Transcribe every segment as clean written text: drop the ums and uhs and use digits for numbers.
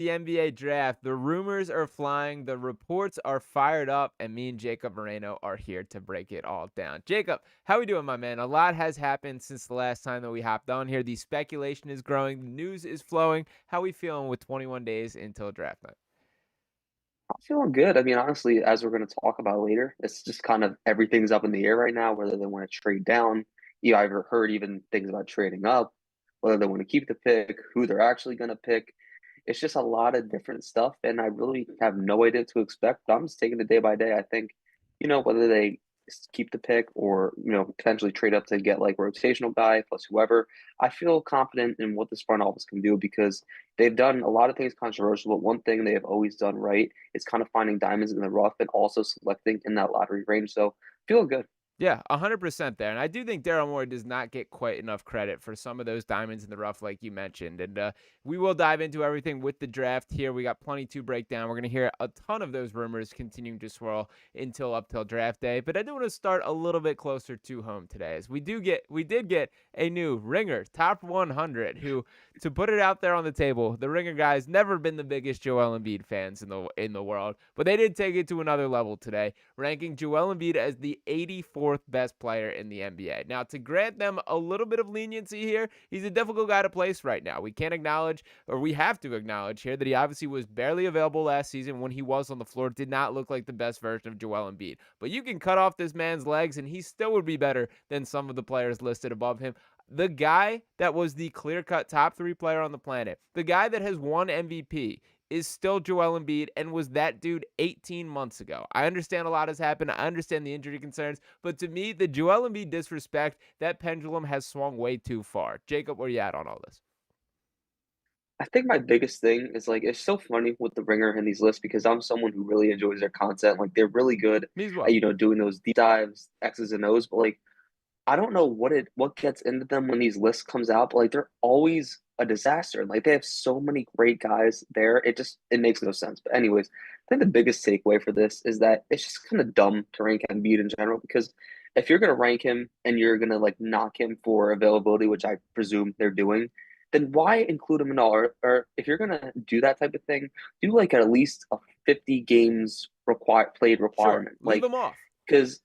The NBA draft, the rumors are flying, the reports are fired up, and me and Jacob Moreno are here to break it all down. Jacob, how we doing, my man? A lot has happened since the last time that we hopped on here. The speculation is growing, the news is flowing. How we feeling with 21 days until draft night? I'm feeling good. I mean, honestly, as we're going to talk about later, it's just kind of everything's up in the air right now, whether they want to trade down. I've heard even things about trading up, whether they want to keep the pick, who they're actually going to pick. It's just a lot of different stuff, and I really have no idea what to expect. But I'm just taking it day by day. I think, whether they keep the pick or, potentially trade up to get like a rotational guy plus whoever, I feel confident in what this front office can do because they've done a lot of things controversial, but one thing they have always done right is kind of finding diamonds in the rough and also selecting in that lottery range. So feel good. Yeah, 100% there. And I do think Daryl Morey does not get quite enough credit for some of those diamonds in the rough, like you mentioned. And we will dive into everything with the draft here. We got plenty to break down. We're going to hear a ton of those rumors continuing to swirl up till draft day. But I do want to start a little bit closer to home today, as we did get a new ringer, top 100, who, to put it out there on the table, the ringer guys never been the biggest Joel Embiid fans in the world, but they did take it to another level today, ranking Joel Embiid as the 84th best player in the NBA. Now, to grant them a little bit of leniency here, he's a difficult guy to place right now. We can't acknowledge, or we have to acknowledge here, that he obviously was barely available last season when he was on the floor. Did not look like the best version of Joel Embiid. But you can cut off this man's legs, and he still would be better than some of the players listed above him. The guy that was the clear-cut top 3 player on the planet, the guy that has won MVP, is still Joel Embiid and was that dude 18 months ago. I understand a lot has happened. I understand the injury concerns, but to me, the Joel Embiid disrespect, that pendulum has swung way too far. Jacob, where you at on all this? I think my biggest thing is like it's so funny with the ringer and these lists because I'm someone who really enjoys their content. Like they're really good Me as at well. doing those deep dives, X's and O's, but like I don't know what gets into them when these lists comes out, but like they're always a disaster. Like they have so many great guys there. It makes no sense. But anyways, I think the biggest takeaway for this is that it's just kind of dumb to rank Embiid in general because if you're gonna rank him and you're gonna like knock him for availability, which I presume they're doing, then why include him in all? Or if you're gonna do that type of thing, do like at least a 50 games played Sure. requirement. Leave Like him off. because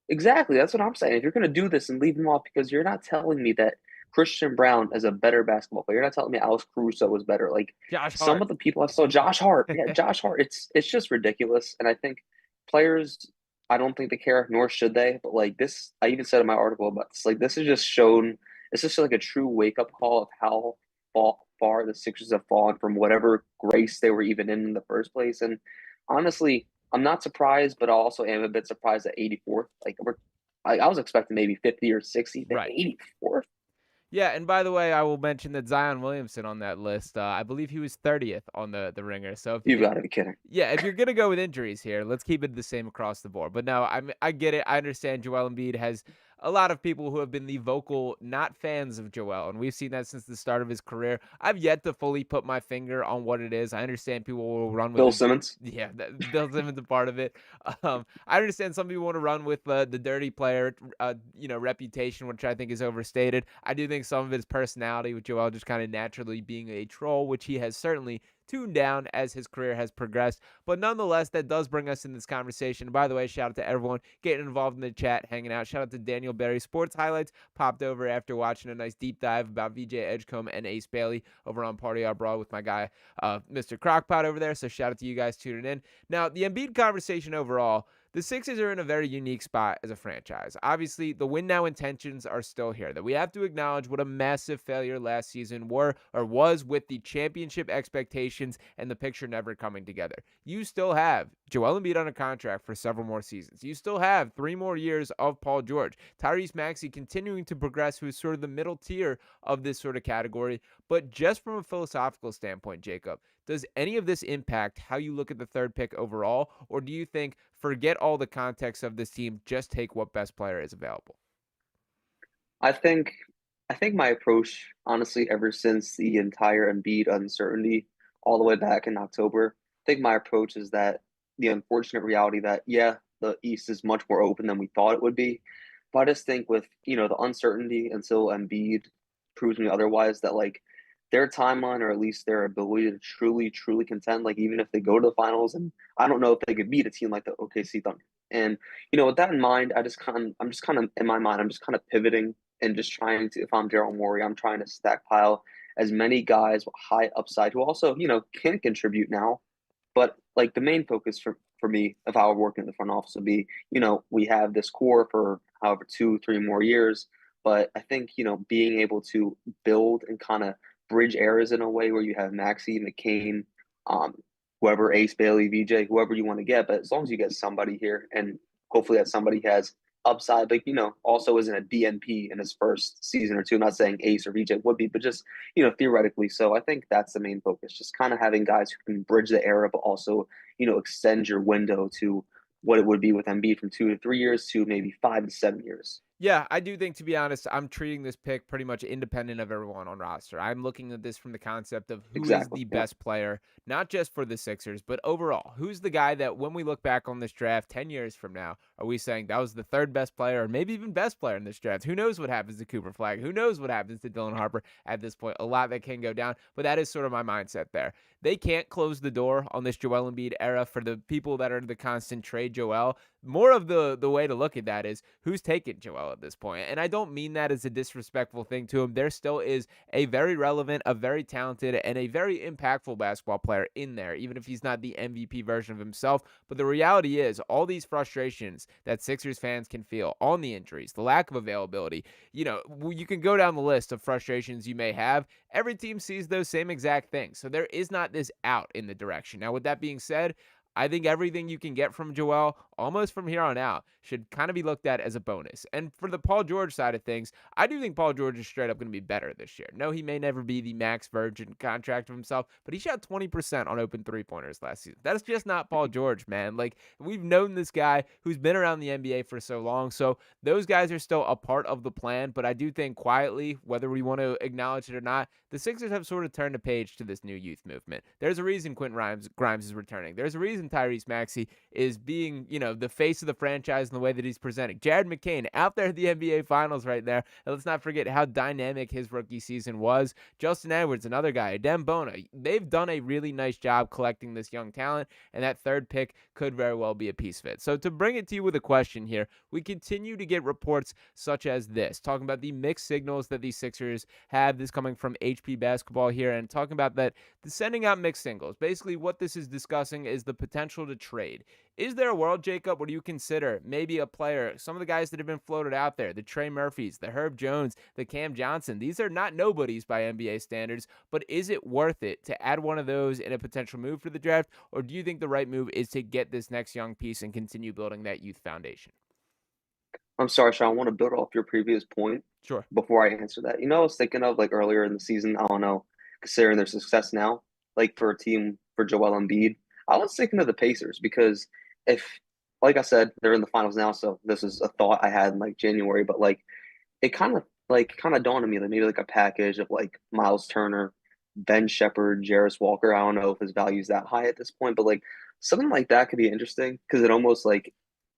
exactly, that's what I'm saying. If you're going to do this and leave him off, because you're not telling me that Christian Brown is a better basketball player. You're not telling me Alex Caruso was better. Like Josh some Hart. of the people I saw, Josh Hart, yeah, Josh Hart. It's just ridiculous. And I think players, I don't think they care, nor should they. But like this, I even said in my article about this. Like this is just shown. It's just like a true wake up call of how far the Sixers have fallen from whatever grace they were even in the first place. And honestly, I'm not surprised, but I also am a bit surprised at 84th. I was expecting maybe 50 or 60, but Right. 84th. Yeah, and by the way, I will mention that Zion Williamson on that list, I believe he was 30th on the ringer. So You've got to be kidding. yeah, if you're gonna go with injuries here, let's keep it the same across the board. But no, I get it. I understand Joel Embiid has a lot of people who have been the vocal not fans of Joel, and we've seen that since the start of his career. I've yet to fully put my finger on what it is. I understand people will run with Bill the Simmons. yeah, Bill Simmons a part of it. I understand some people want to run with the dirty player, reputation, which I think is overstated. I do think some of it is personality, with Joel just kind of naturally being a troll, which he has certainly tuned down as his career has progressed. But nonetheless, that does bring us in this conversation. And by the way, shout out to everyone getting involved in the chat, hanging out. Shout out to Daniel Berry. Sports highlights popped over after watching a nice deep dive about VJ Edgecombe and Ace Bailey over on Party Abroad with my guy, Mr. Crockpot over there. So shout out to you guys tuning in. Now, the Embiid conversation overall, the Sixers are in a very unique spot as a franchise. Obviously, the win now intentions are still here. That we have to acknowledge what a massive failure last season was with the championship expectations and the picture never coming together. You still have Joel Embiid on a contract for several more seasons. You still have 3 more years of Paul George. Tyrese Maxey continuing to progress, who's sort of the middle tier of this sort of category. But just from a philosophical standpoint, Jacob, does any of this impact how you look at the third pick overall? Or do you think forget all the context of this team, just take what best player is available? I think I think my approach, honestly, ever since the entire Embiid uncertainty, all the way back in October, I think my approach is that the unfortunate reality that yeah, the East is much more open than we thought it would be. But I just think with the uncertainty until Embiid proves me otherwise, that like their timeline or at least their ability to truly, truly contend, like even if they go to the finals, and I don't know if they could beat a team like the OKC Thunder. And with that in mind, I'm just kind of in my mind, I'm just kind of pivoting and just trying to, if I'm Daryl Morey, I'm trying to stackpile as many guys with high upside who also, can contribute now. But like the main focus for me, if I were working in the front office, would be, we have this core for however 2, 3 more years. But I think, being able to build and kind of bridge eras in a way where you have Maxey, McCain, um, whoever, Ace Bailey, VJ, whoever you want to get. But as long as you get somebody here, and hopefully that somebody has upside, like, also isn't a DNP in his first season or two. I'm not saying Ace or VJ would be, but just, theoretically. So I think that's the main focus, just kind of having guys who can bridge the era, but also, extend your window to what it would be with Embiid from 2 to 3 years to maybe 5 to 7 years. Yeah, I do think, to be honest, I'm treating this pick pretty much independent of everyone on roster. I'm looking at this from the concept of who is Exactly. the Yeah. best player, not just for the Sixers, but overall. Who's the guy that when we look back on this draft 10 years from now, are we saying that was the third best player or maybe even best player in this draft? Who knows what happens to Cooper Flag? Who knows what happens to Dylan Harper at this point? A lot that can go down, but that is sort of my mindset there. They can't close the door on this Joel Embiid era for the people that are the constant trade Joel. More of the way to look at that is who's taking Joel at this point. And I don't mean that as a disrespectful thing to him. There still is a very relevant, a very talented, and a very impactful basketball player in there, even if he's not the MVP version of himself. But the reality is, all these frustrations that Sixers fans can feel on the injuries, the lack of availability, you can go down the list of frustrations you may have. Every team sees those same exact things. So there is not this out in the direction. Now, with that being said, I think everything you can get from Joel, almost from here on out, should kind of be looked at as a bonus. And for the Paul George side of things, I do think Paul George is straight up going to be better this year. No, he may never be the max virgin contract of himself, but he shot 20% on open three-pointers last season. That's just not Paul George, man. Like, we've known this guy who's been around the NBA for so long, so those guys are still a part of the plan, but I do think quietly, whether we want to acknowledge it or not, the Sixers have sort of turned a page to this new youth movement. There's a reason Quentin Grimes is returning. There's a reason Tyrese Maxey is being, the face of the franchise in the way that he's presenting. Jared McCain out there at the NBA Finals right there. And let's not forget how dynamic his rookie season was. Justin Edwards, another guy. Adem Bona. They've done a really nice job collecting this young talent, and that third pick could very well be a piece of it. So to bring it to you with a question here, we continue to get reports such as this, talking about the mixed signals that these Sixers have. This coming from HP Basketball here, and talking about that sending out mixed signals. Basically, what this is discussing is the potential to trade. Is there a world, Jacob, where do you consider maybe a player, some of the guys that have been floated out there, the Trey Murphys, the Herb Jones, the Cam Johnson, these are not nobodies by NBA standards, but is it worth it to add one of those in a potential move for the draft, or do you think the right move is to get this next young piece and continue building that youth foundation? I'm sorry, Sean. I want to build off your previous point Sure. before I answer that. I was thinking of like earlier in the season, I don't know, considering their success now, like for a team for Joel Embiid, I was thinking of the Pacers because if, like I said, they're in the finals now, so this is a thought I had in like January, but like it kind of dawned on me that maybe like a package of like Miles Turner, Ben Shepherd, Jarris Walker. I don't know if his value is that high at this point, but like something like that could be interesting because it almost like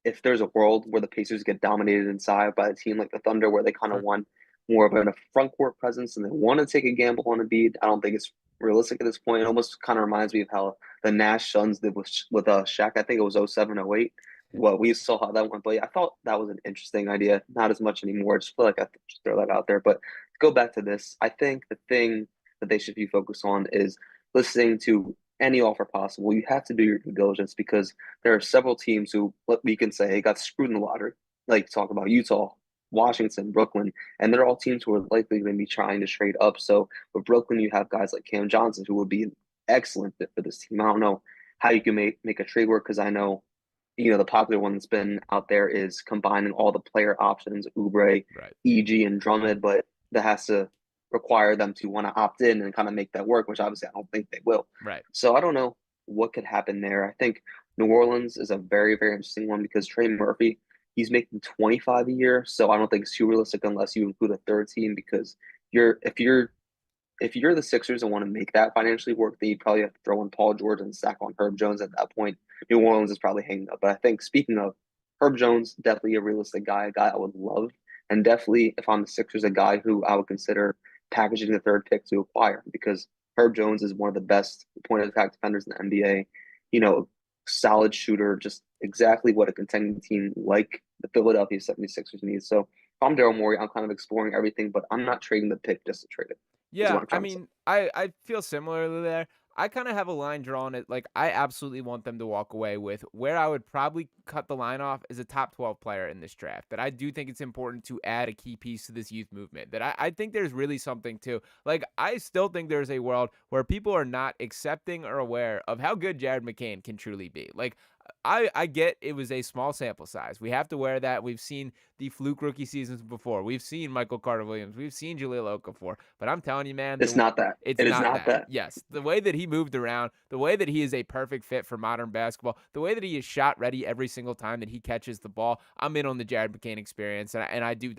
if there's a world where the Pacers get dominated inside by a team like the Thunder, where they kind of Sure. want more of a front court presence and they want to take a gamble on a beat. I don't think it's realistic at this point. It almost kind of reminds me of how the Nash Suns did with Shaq. I think it was 07, 08. Well, we saw how that went, but yeah, I thought that was an interesting idea. Not as much anymore. I just feel like I should throw that out there. But to go back to this, I think the thing that they should be focused on is listening to any offer possible. You have to do your due diligence because there are several teams who what we can say got screwed in the lottery. Like talk about Utah, Washington, Brooklyn, and they're all teams who are likely going to be trying to trade up. So with Brooklyn, you have guys like Cam Johnson who would be an excellent fit for this team. I don't know how you can make a trade work because I know the popular one that's been out there is combining all the player options, Oubre, Right. EG, and Drummond, but that has to require them to want to opt in and kind of make that work, which obviously I don't think they will. Right. So I don't know what could happen there. I think New Orleans is a very, very interesting one because Trey Murphy, he's making 25 a year, so I don't think it's too realistic unless you include a third team because you're if you're the Sixers and want to make that financially work, then you probably have to throw in Paul George and stack on Herb Jones at that point. New Orleans is probably hanging up. But I think speaking of Herb Jones, definitely a realistic guy, a guy I would love. And definitely if I'm the Sixers, a guy who I would consider packaging the third pick to acquire because Herb Jones is one of the best point of attack defenders in the NBA. You know, solid shooter, just exactly what a contending team like the Philadelphia 76ers needs. So if I'm Daryl Morey, I'm kind of exploring everything, but I'm not trading the pick just to trade it, is what Yeah, I'm I trying to say. mean, I feel similarly there. I kind of have a line drawn at like I absolutely want them to walk away with where I would probably cut the line off is a top 12 player in this draft. That I do think it's important to add a key piece to this youth movement. That I think there's really something to. Like I still think there's a world where people are not accepting or aware of how good Jared McCain can truly be. Like I get it was a small sample size. We have to wear that. We've seen the fluke rookie seasons before. We've seen Michael Carter Williams. We've seen Jahlil Okafor. But I'm telling you, man, It's not that. it's It is not not that. that. Yes, the way that he moved around, the way that he is a perfect fit for modern basketball, the way that he is shot ready every single time that he catches the ball. I'm in on the Jared McCain experience, and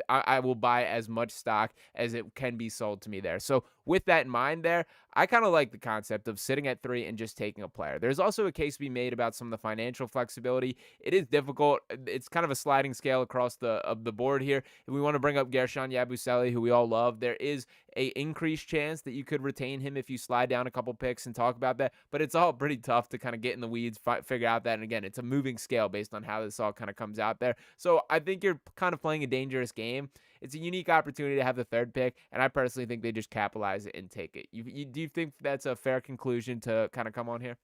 I will buy as much stock as it can be sold to me there. So with that in mind, there, I kind of like the concept of sitting at 3 and just taking a player. There's also a case to be made about some of the financial flexibility. It is difficult. It's kind of a sliding scale across the board here. If we want to bring up Gershon Yabusele, who we all love, there is a increased chance that you could retain him if you slide down a couple picks and talk about that. But it's all pretty tough to kind of get in the weeds, figure out that. And again, it's a moving scale based on how this all kind of comes out there. So I think you're kind of playing a dangerous game. It's a unique opportunity to have the third pick, and I personally think they just capitalize it and take it. Do you think that's a fair conclusion to kind of come on here?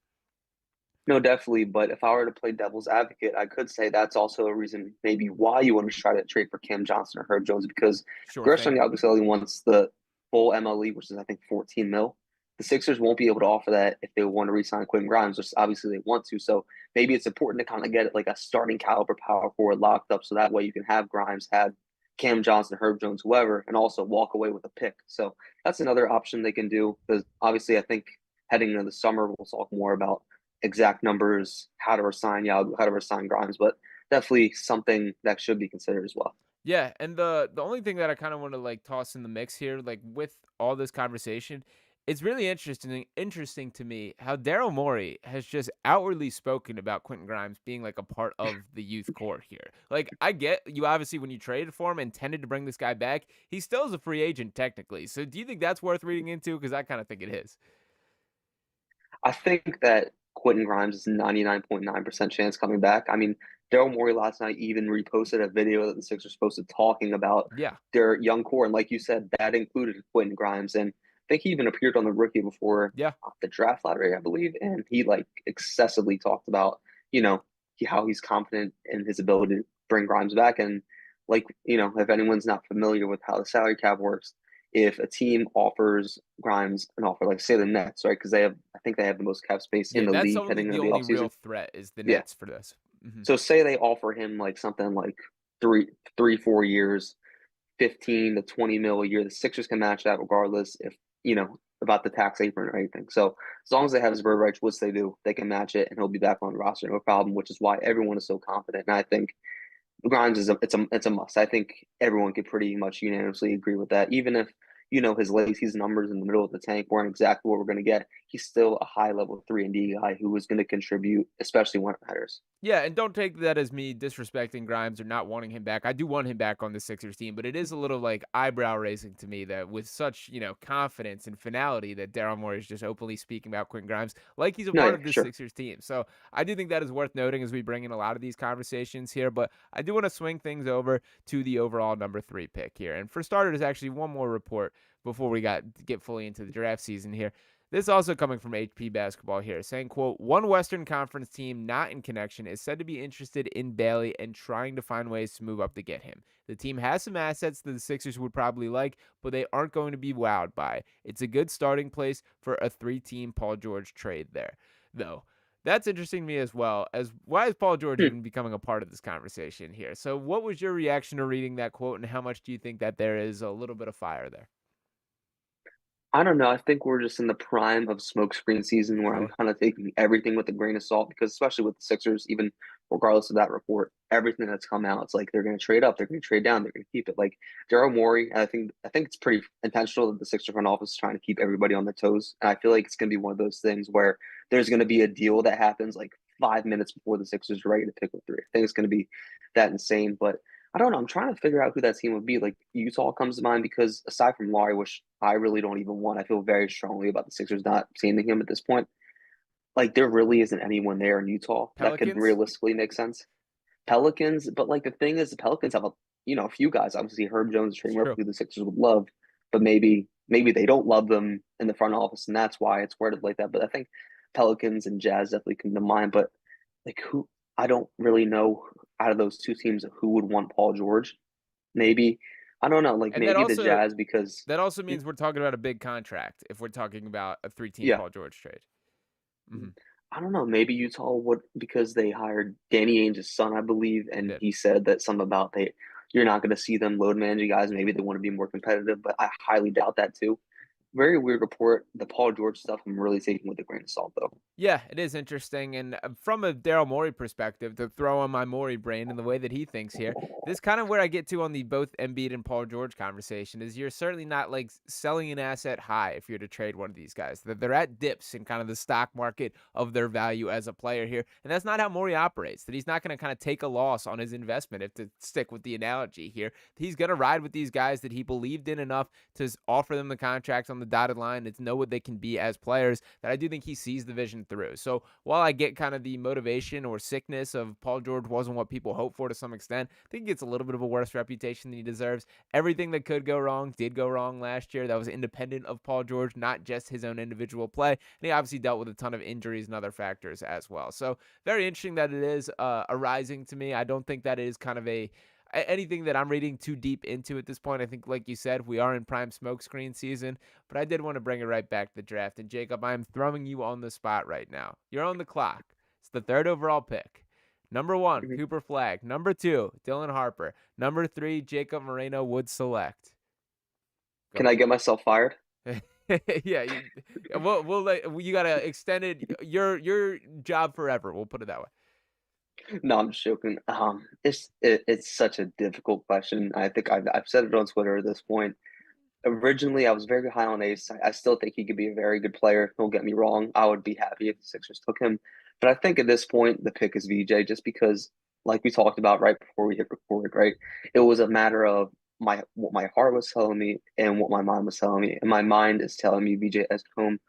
No, definitely. But if I were to play devil's advocate, I could say that's also a reason maybe why you want to try to trade for Cam Johnson or Herb Jones because Sure Gershon thing. Yabusele wants the full MLE, which is I think 14 mil. The Sixers won't be able to offer that if they want to re-sign Quentin Grimes, which obviously they want to. So maybe it's important to kind of get like a starting caliber power forward locked up, so that way you can have Grimes, have Cam Johnson, Herb Jones, whoever, and also walk away with a pick. So that's another option they can do. Because obviously, I think heading into the summer, we'll talk more about exact numbers, how to resign Yao, how to resign Grimes, but definitely something that should be considered as well. Yeah, and the only thing that I kind of want to like toss in the mix here, like with all this conversation, it's really interesting to me how Daryl Morey has just outwardly spoken about Quentin Grimes being like a part of the youth core here. Like I get you obviously when you traded for him intended to bring this guy back, he still is a free agent technically. So do you think that's worth reading into? Because I kind of think it is. I think that Quentin Grimes is 99.9% chance coming back. I mean, Daryl Morey last night even reposted a video that the Sixers posted talking about Yeah, their young core. And like you said, that included Quentin Grimes. And I think he even appeared on the rookie before yeah. the draft lottery, I believe. And he like excessively talked about, you know, how he's confident in his ability to bring Grimes back. And like, if anyone's not familiar with how the salary cap works, if a team offers Grimes an offer, like say the Nets, right? Because I think they have the most cap space in Yeah, the that's league only heading the into the only real offseason. threat is the Yeah. Nets for this. So say they offer him like something like three, 4 years, 15 to 20 mil a year. The Sixers can match that regardless if, about the tax apron or anything. So as long as they have his bird rights, which they do, they can match it and he'll be back on the roster, no problem, which is why everyone is so confident. And I think Grimes is it's a must. I think everyone could pretty much unanimously agree with that. Even if his late season numbers in the middle of the tank weren't exactly what we're going to get, he's still a high level 3 and D guy who is going to contribute, especially when it matters. Yeah, and don't take that as me disrespecting Grimes or not wanting him back. I do want him back on the Sixers team, but it is a little like eyebrow raising to me that with such, confidence and finality that Daryl Morey is just openly speaking about Quentin Grimes like he's a No, part yeah, of for this sure. Sixers team. So I do think that is worth noting as we bring in a lot of these conversations here, but I do want to swing things over to the overall number 3 pick here. And for starters, actually one more report before we get fully into the draft season here. This also coming from HP Basketball here, saying, quote, one Western Conference team not in connection is said to be interested in Bailey and trying to find ways to move up to get him. The team has some assets that the Sixers would probably like, but they aren't going to be wowed by. It's a good starting place for a 3-team Paul George trade there, though. That's interesting to me as well, as why is Paul George Hmm. even becoming a part of this conversation here? So what was your reaction to reading that quote, and how much do you think that there is a little bit of fire there? I don't know. I think we're just in the prime of smokescreen season where I'm Sure. kind of taking everything with a grain of salt because especially with the Sixers, even regardless of that report, everything that's come out, it's like they're going to trade up, they're going to trade down, they're going to keep it. Like Daryl Morey, I think it's pretty intentional that the Sixers front office is trying to keep everybody on their toes, and I feel like it's going to be one of those things where there's going to be a deal that happens like 5 minutes before the Sixers are ready to pick up three. I think it's going to be that insane, but I don't know. I'm trying to figure out who that team would be. Like Utah comes to mind because aside from Lowry, which I really don't even want, I feel very strongly about the Sixers not signing him at this point. Like there really isn't anyone there in Utah that could Pelicans? realistically make sense. Pelicans, but like the thing is, the Pelicans have a few guys. Obviously, Herb Jones, Trey It's Murphy, true. who the Sixers would love, but maybe they don't love them in the front office, and that's why it's worded like that. But I think Pelicans and Jazz definitely come to mind. But like who, I don't really know out of those two teams who would want Paul George. Maybe I don't know, like And that maybe the also Jazz because that also means we're talking about a big contract if we're talking about a three-team yeah, Paul George trade. Mhm. I don't know, maybe Utah would because they hired Danny Ainge's son, I believe, They and did. he said that something about you're not going to see them load managing guys. Maybe they want to be more competitive, but I highly doubt that too. Very weird report. The Paul George stuff, I'm really taking with a grain of salt, though. Yeah, it is interesting. And from a Daryl Morey perspective, to throw on my Morey brain and the way that he thinks here, this is kind of where I get to on the both Embiid and Paul George conversation is you're certainly not like selling an asset high if you're to trade one of these guys. That they're at dips in kind of the stock market of their value as a player here. And that's not how Morey operates. That he's not going to kind of take a loss on his investment, if to stick with the analogy here. He's going to ride with these guys that he believed in enough to offer them the contracts on the dotted line and to know what they can be as players, that I do think he sees the vision through. So while I get kind of the motivation or sickness of Paul George wasn't what people hope for to some extent, I think he gets a little bit of a worse reputation than he deserves. Everything that could go wrong did go wrong last year. That was independent of Paul George, not just his own individual play. And he obviously dealt with a ton of injuries and other factors as well. So very interesting that it is arising to me. I don't think that it is kind of anything that I'm reading too deep into at this point. I think, like you said, we are in prime smokescreen season, but I did want to bring it right back to the draft. And Jacob, I'm throwing you on the spot right now. You're on the clock. It's the third overall pick. Number one, Mhm. Cooper Flagg. Number two, Dylan Harper. Number three, Jacob Moreno would select. Can Go. I get myself fired? Yeah, we'll let you gotta extend it your job forever. We'll put it that way. No, I'm just joking. It's such a difficult question. I think I've said it on Twitter at this point. Originally, I was very high on Ace. I still think he could be a very good player. Don't get me wrong. I would be happy if the Sixers took him. But I think at this point, the pick is VJ just because, like we talked about right before we hit record, right? It was a matter of my what my heart was telling me and what my mind was telling me. And my mind is telling me VJ home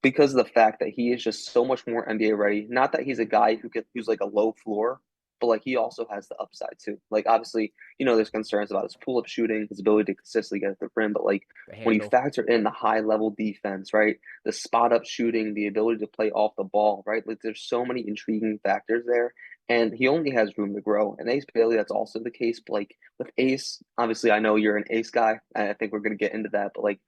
because of the fact that he is just so much more NBA ready. Not that he's a guy who's like a low floor, but like he also has the upside too. Like obviously, there's concerns about his pull up shooting, his ability to consistently get at the rim, but like The when you handle. factor in the high level defense, right, the spot up shooting, the ability to play off the ball, right, like there's so many intriguing factors there. And he only has room to grow. And Ace Bailey, that's also the case. But like with Ace, obviously, I know you're an Ace guy. I think we're going to get into that. But like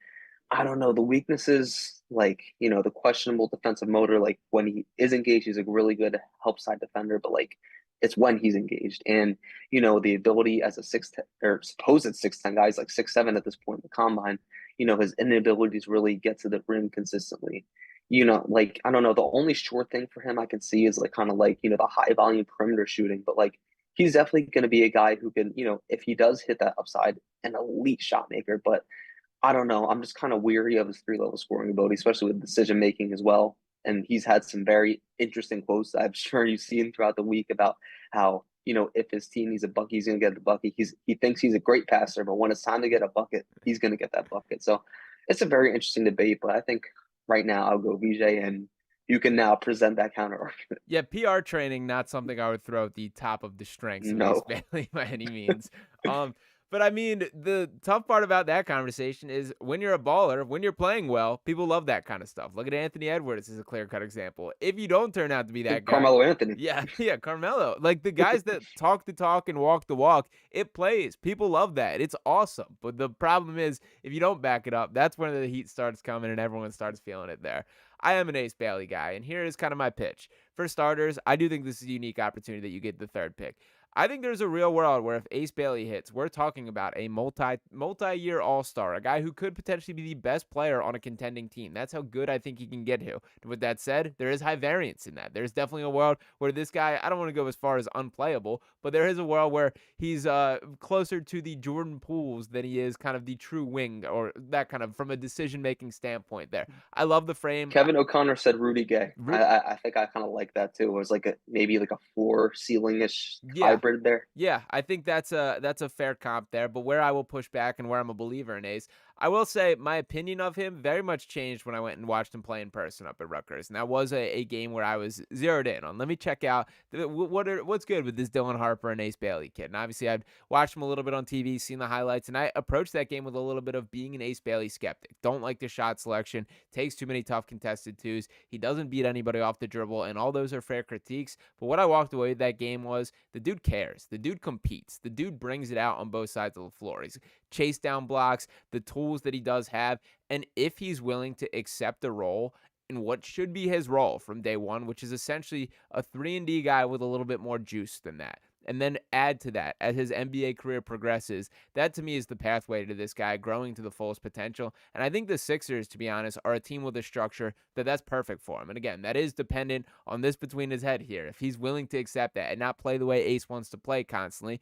I don't know, the weaknesses, like, the questionable defensive motor, like when he is engaged, he's a really good help side defender, but like it's when he's engaged. And, the ability as a 6'10" or supposed 6'10" guy, he's like 6'7" at this point in the combine, his inability to really get to the rim consistently. Like I don't know, the only sure thing for him I can see is like kind of like, the high volume perimeter shooting, but like he's definitely going to be a guy who can, if he does hit that upside, an elite shot maker, but I don't know. I'm just kind of weary of his three-level scoring ability, especially with decision making as well. And he's had some very interesting quotes I'm sure you've seen throughout the week about how, if his team needs a bucket, he's going to get the bucket. He thinks he's a great passer, but when it's time to get a bucket, he's going to get that bucket. So it's a very interesting debate, but I think right now I'll go VJ, and you can now present that counter argument. Yeah, PR training, not something I would throw at the top of the strengths of Ace No. Bailey by any means. Um, but I mean, the tough part about that conversation is when you're a baller, when you're playing well, people love that kind of stuff. Look at Anthony Edwards as a clear-cut example. If you don't turn out to be that guy, Carmelo Anthony. yeah, yeah, Carmelo. Like the guys that talk the talk and walk the walk, it plays. People love that. It's awesome. But the problem is, if you don't back it up, that's when the heat starts coming and everyone starts feeling it there. I am an Ace Bailey guy, and here is kind of my pitch. For starters, I do think this is a unique opportunity that you get the third pick. I think there's a real world where if Ace Bailey hits, we're talking about a multi-year all-star, a guy who could potentially be the best player on a contending team. That's how good I think he can get to. With that said, there is high variance in that. There's definitely a world where this guy, I don't want to go as far as unplayable, but there is a world where he's closer to the Jordan Pooles than he is kind of the true wing or that kind of from a decision-making standpoint there. I love the frame. Kevin O'Connor said Rudy Gay. I think I kind of like that too. It was like maybe like a floor ceiling ish Yeah, type incorporated there. Yeah, I think that's a fair comp there. But where I will push back and where I'm a believer in Ace, I will say my opinion of him very much changed when I went and watched him play in person up at Rutgers, and that was a game where I was zeroed in on. Let me check out what's good with this Dylan Harper and Ace Bailey kid. And obviously, I've watched him a little bit on TV, seen the highlights, and I approached that game with a little bit of being an Ace Bailey skeptic. Don't like the shot selection, takes too many tough contested twos. He doesn't beat anybody off the dribble, and all those are fair critiques. But what I walked away with that game was the dude cares. The dude competes. The dude brings it out on both sides of the floor. He's chase down blocks, the tools that he does have. And if he's willing to accept the role in what should be his role from day one, which is essentially a 3-and-D guy with a little bit more juice than that, and then add to that as his NBA career progresses, that to me is the pathway to this guy growing to the fullest potential. And I think the Sixers, to be honest, are a team with a structure that's perfect for him. And again, that is dependent on this between his head here. If he's willing to accept that and not play the way Ace wants to play constantly,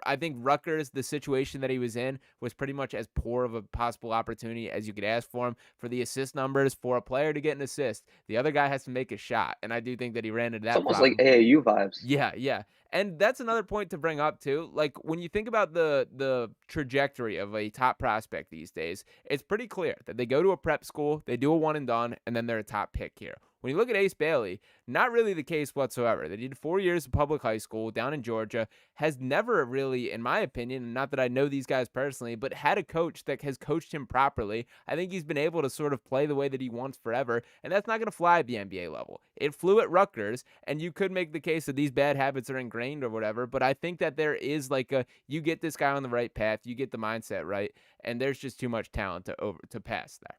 I think Rutgers, the situation that he was in, was pretty much as poor of a possible opportunity as you could ask for him. For the assist numbers, for a player to get an assist, the other guy has to make a shot. And I do think that he ran into It's that almost like problem. AAU vibes. Yeah, yeah. And that's another point to bring up too. Like when you think about the trajectory of a top prospect these days, it's pretty clear that they go to a prep school, they do a one and done, and then they're a top pick here. When you look at Ace Bailey, not really the case whatsoever. They did 4 years of public high school down in Georgia, has never really, in my opinion, not that I know these guys personally, but had a coach that has coached him properly. I think he's been able to sort of play the way that he wants forever, and that's not going to fly at the NBA level. It flew at Rutgers, and you could make the case that these bad habits are ingrained or whatever, but I think that there is like you get this guy on the right path, you get the mindset right, and there's just too much talent to pass there.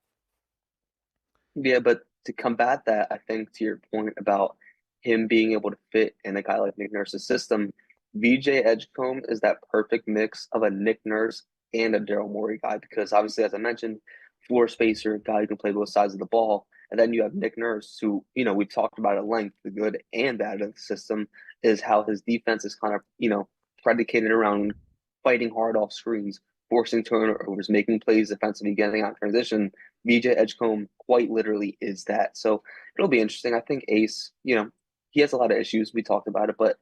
Yeah, but to combat that, I think to your point about him being able to fit in a guy like Nick Nurse's system, VJ Edgecombe is that perfect mix of a Nick Nurse and a Daryl Morey guy because obviously, as I mentioned, floor spacer, guy who can play both sides of the ball. And then you have Nick Nurse, who, we've talked about at length, the good and bad of the system is how his defense is kind of, predicated around fighting hard off screens, forcing turnovers, making plays defensively, getting out transition. VJ Edgecombe quite literally is that. So it'll be interesting. I think Ace, he has a lot of issues. We talked about it, but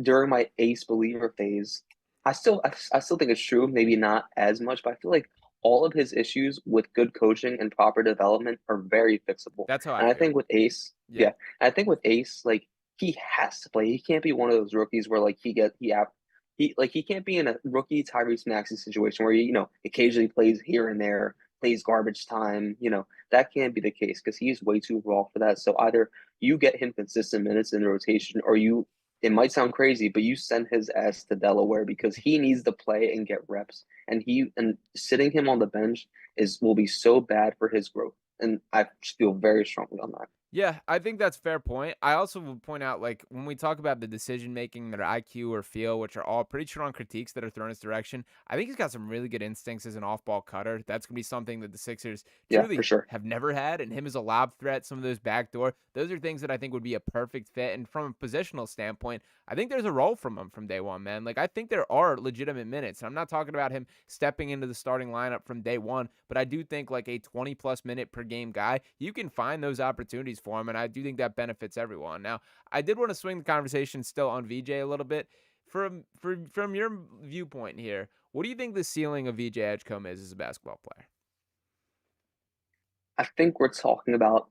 during my Ace believer phase, I still think it's true. Maybe not as much, but I feel like all of his issues with good coaching and proper development are very fixable. That's how I And I feel. think with Ace, Yeah. yeah, I think with Ace, like he has to play. He can't be one of those rookies where like he can't be in a rookie Tyrese Maxey situation where he, occasionally plays here and there, plays garbage time. That can't be the case because he's way too raw for that. So either you get him consistent minutes in the rotation, or you. It might sound crazy, but you send his ass to Delaware because he needs to play and get reps. And sitting him on the bench will be so bad for his growth. And I feel very strongly on that. Yeah, I think that's a fair point. I also would point out, like, when we talk about the decision making, their IQ or feel, which are all pretty strong critiques that are thrown his direction, I think he's got some really good instincts as an off ball cutter. That's going to be something that the Sixers Yeah, for truly sure. have never had. And him as a lob threat, some of those backdoor, those are things that I think would be a perfect fit. And from a positional standpoint, I think there's a role from him from day one, man. Like, I think there are legitimate minutes. I'm not talking about him stepping into the starting lineup from day one, but I do think like a 20 plus minute per game guy, you can find those opportunities for him, and I do think that benefits everyone. Now, I did want to swing the conversation still on VJ a little bit. From your viewpoint here, what do you think the ceiling of VJ Edgecombe is as a basketball player? I think we're talking about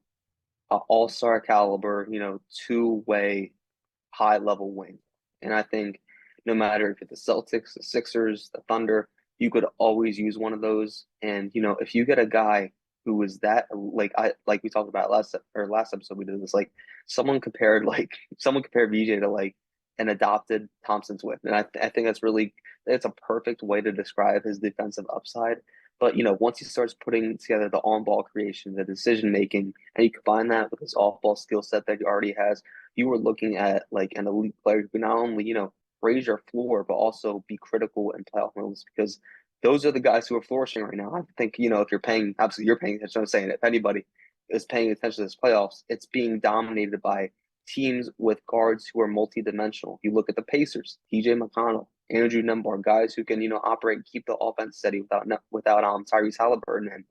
an all-star caliber, two-way high level wing. And I think no matter if it's the Celtics, the Sixers, the Thunder, you could always use one of those. And if you get a guy who is that like we talked about last episode we did this someone compared VJ to like an adopted Thompson Swift. And I think it's a perfect way to describe his defensive upside. But once he starts putting together the on-ball creation, the decision making, and you combine that with his off-ball skill set that he already has, you were looking at like an elite player who can not only, raise your floor, but also be critical in playoff moments because those are the guys who are flourishing right now. I think, if obviously you're paying attention, I'm saying if anybody is paying attention to this playoffs, it's being dominated by teams with guards who are multidimensional. You look at the Pacers, TJ McConnell, Andrew Nembhard, guys who can, operate and keep the offense steady without Tyrese Halliburton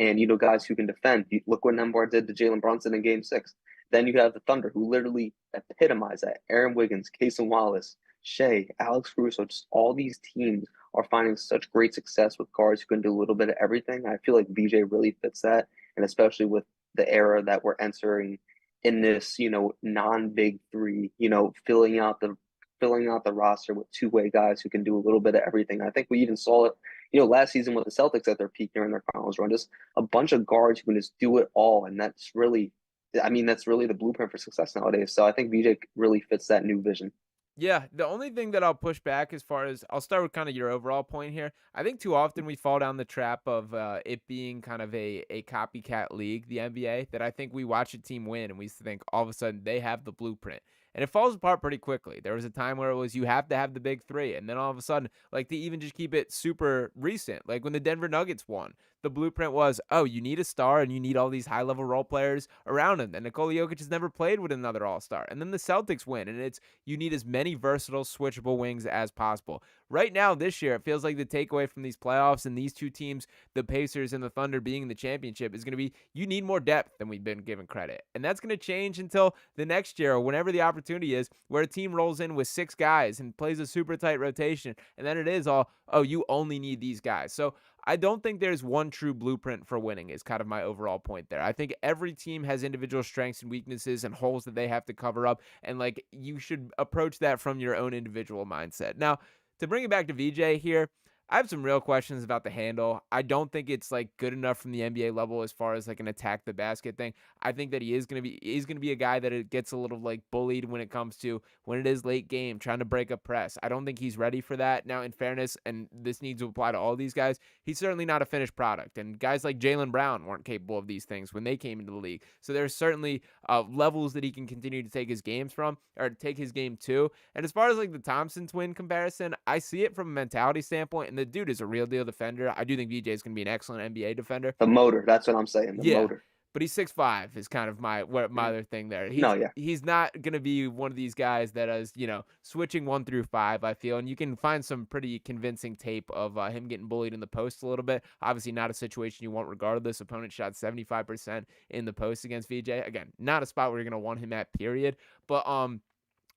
and guys who can defend. Look what Nembhard did to Jalen Brunson in Game 6. Then you have the Thunder, who literally epitomize that. Aaron Wiggins, Casey Wallace, Shea, Alex Caruso, just all these teams are finding such great success with guards who can do a little bit of everything. I feel like VJ really fits that, and especially with the era that we're entering in this, non-big three, filling out the roster with two-way guys who can do a little bit of everything. I think we even saw it, last season with the Celtics at their peak during their finals run. Just a bunch of guards who can just do it all, and that's really the blueprint for success nowadays. So I think VJ really fits that new vision. Yeah, the only thing that I'll push back as far as I'll start with kind of your overall point here. I think too often we fall down the trap of it being kind of a copycat league, the NBA, that I think we watch a team win and we think all of a sudden they have the blueprint. And it falls apart pretty quickly. There was a time where it was you have to have the big three. And then all of a sudden, like to even just keep it super recent, like when the Denver Nuggets won, the blueprint was, oh, you need a star and you need all these high level role players around him. And Nikola Jokic has never played with another all star. And then the Celtics win, and it's you need as many versatile, switchable wings as possible. Right now, this year, it feels like the takeaway from these playoffs and these two teams, the Pacers and the Thunder being in the championship, is going to be you need more depth than we've been given credit. And that's going to change until the next year or whenever the opportunity is, where a team rolls in with 6 guys and plays a super tight rotation. And then it is all, oh, you only need these guys. So I don't think there's one true blueprint for winning is kind of my overall point there. I think every team has individual strengths and weaknesses and holes that they have to cover up. And like you should approach that from your own individual mindset. Now, to bring it back to VJ here, I have some real questions about the handle. I don't think it's like good enough from the NBA level as far as like an attack the basket thing. I think that he's gonna be a guy that it gets a little like bullied when it comes to when it is late game trying to break a press. I don't think he's ready for that. Now, in fairness, and this needs to apply to all these guys, he's certainly not a finished product. And guys like Jaylen Brown weren't capable of these things when they came into the league. So there's certainly levels that he can continue to take his games from or take his game to. And as far as like the Thompson twin comparison, I see it from a mentality standpoint, and the dude is a real deal defender. I do think VJ is going to be an excellent NBA defender. The motor, that's what I'm saying. The Yeah, motor. but he's 6'5" is kind of my Mhm. other thing there. No, He's yeah. he's not going to be one of these guys that is, switching 1 through 5, I feel. And you can find some pretty convincing tape of him getting bullied in the post a little bit. Obviously not a situation you want regardless. Opponent shot 75% in the post against VJ. Again, not a spot where you're going to want him at, period. But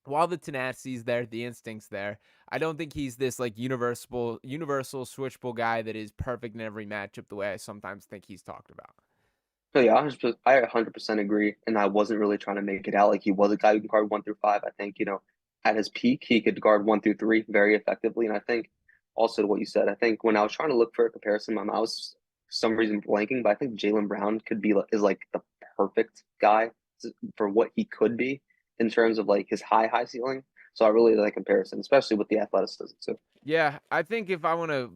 while the tenacity's there, the instinct's there, I don't think he's this like universal switchable guy that is perfect in every matchup the way I sometimes think he's talked about. No, yeah, I 100% agree, and I wasn't really trying to make it out like he was a guy who can guard 1 through 5. I think, at his peak, he could guard 1 through 3 very effectively. And I think also to what you said, I think when I was trying to look for a comparison, my mouse for some reason blanking, but I think Jaylen Brown is like the perfect guy for what he could be in terms of like his high ceiling. So I really like comparison, especially with the athleticism too. Yeah, I think if I want to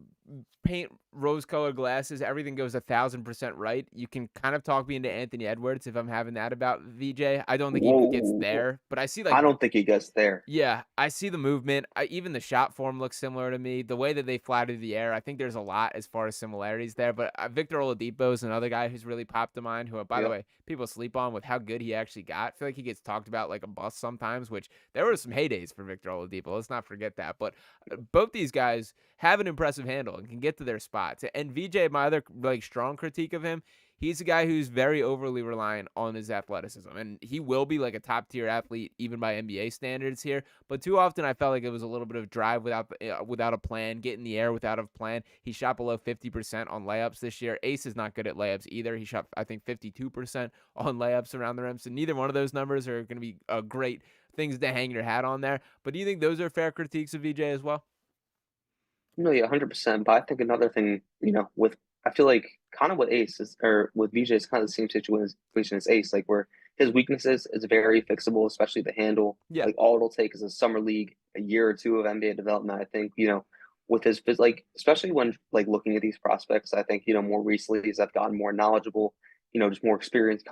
paint rose-colored glasses, everything goes 1,000% right. You can kind of talk me into Anthony Edwards if I'm having that about VJ. I don't think he gets Whoa, there, but I see like I don't think he gets there. yeah, I see the movement. Even the shot form looks similar to me. The way that they fly through the air, I think there's a lot as far as similarities there. But Victor Oladipo is another guy who's really popped to mind. Who, by the Yep. way, people sleep on with how good he actually got. I feel like he gets talked about like a bust sometimes. Which there were some heydays for Victor Oladipo. Let's not forget that. But both these guys have an impressive handle and can get to their spots. And VJ, my other like strong critique of him, he's a guy who's very overly reliant on his athleticism, and he will be like a top tier athlete even by NBA standards here. But too often, I felt like it was a little bit of drive without a plan, get in the air without a plan. He shot below 50% on layups this year. Ace is not good at layups either. He shot I think 52% on layups around the rim. So neither one of those numbers are going to be great things to hang your hat on there. But do you think those are fair critiques of VJ as well? No, yeah, 100%. But I think another thing, with I feel like kind of with Ace is or with VJ is kind of the same situation as Ace, like where his weaknesses is very fixable, especially the handle. Yeah. Like all it'll take is a summer league, a year or two of NBA development. I think, with like especially when like looking at these prospects, I think, more recently as I've gotten more knowledgeable, just more experience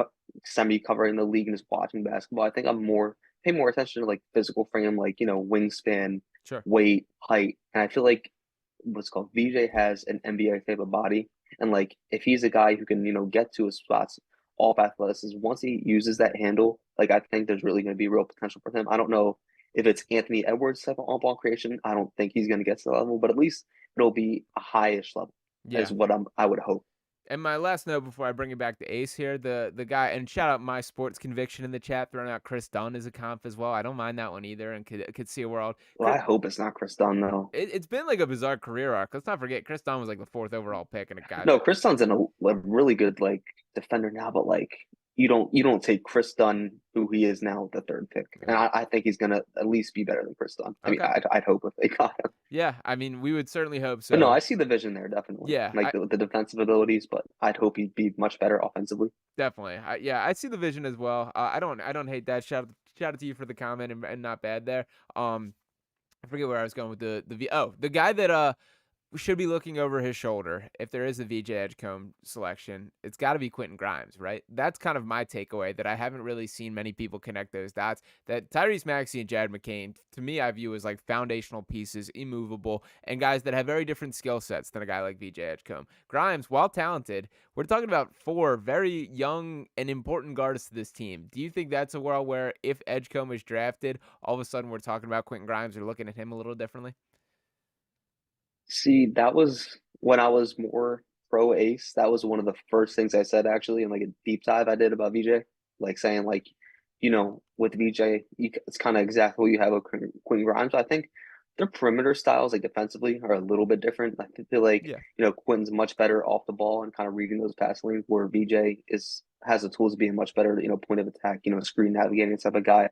semi covering the league and just watching basketball. I think I'm more pay more attention to like physical frame, like, wingspan, Sure. weight, height. And I feel like what's called VJ has an NBA type of body. And like if he's a guy who can, get to his spots off athleticism, once he uses that handle, like I think there's really gonna be real potential for him. I don't know if it's Anthony Edwards type of on ball creation. I don't think he's gonna get to the level, but at least it'll be a highish level, is Yeah. what I would hope. And my last note before I bring it back to Ace here, the guy, and shout out my sports conviction in the chat, throwing out Chris Dunn as a comp as well. I don't mind that one either, and could see a world. Well, I hope it's not Chris Dunn though. It's been like a bizarre career arc. Let's not forget, Chris Dunn was like the fourth overall pick, and a guy No, that Chris Dunn's a really good like defender now, but like you don't take Chris Dunn, who he is now, the third pick, and yeah. I think he's gonna at least be better than Chris Dunn. I mean, Okay. I'd hope if they got him, Yeah, I mean, we would certainly hope but no, so. I see the vision there definitely, Yeah, like I the defensive abilities, but I'd hope he'd be much better offensively. definitely. Yeah, I see the vision as well. I don't hate that. Shout out to you for the comment, and not bad there. I forget where I was going with the guy that should be looking over his shoulder if there is a VJ Edgecombe selection. It's got to be Quentin Grimes, right? That's kind of my takeaway, that I haven't really seen many people connect those dots. That Tyrese Maxey and Jared McCain, to me, I view as like foundational pieces, immovable, and guys that have very different skill sets than a guy like VJ Edgecombe. Grimes, while talented, we're talking about four very young and important guards to this team. Do you think that's a world where if Edgecombe is drafted, all of a sudden we're talking about Quentin Grimes or looking at him a little differently? See, that was when I was more pro Ace. That was one of the first things I said actually in like a deep dive I did about VJ, like saying like, with VJ, it's kind of exactly what you have with Quinn Grimes. I think their perimeter styles, like defensively, are a little bit different. I feel like Yeah. Quinn's much better off the ball and kind of reading those pass lanes, where VJ has the tools of being much better, point of attack, screen navigating type of guy.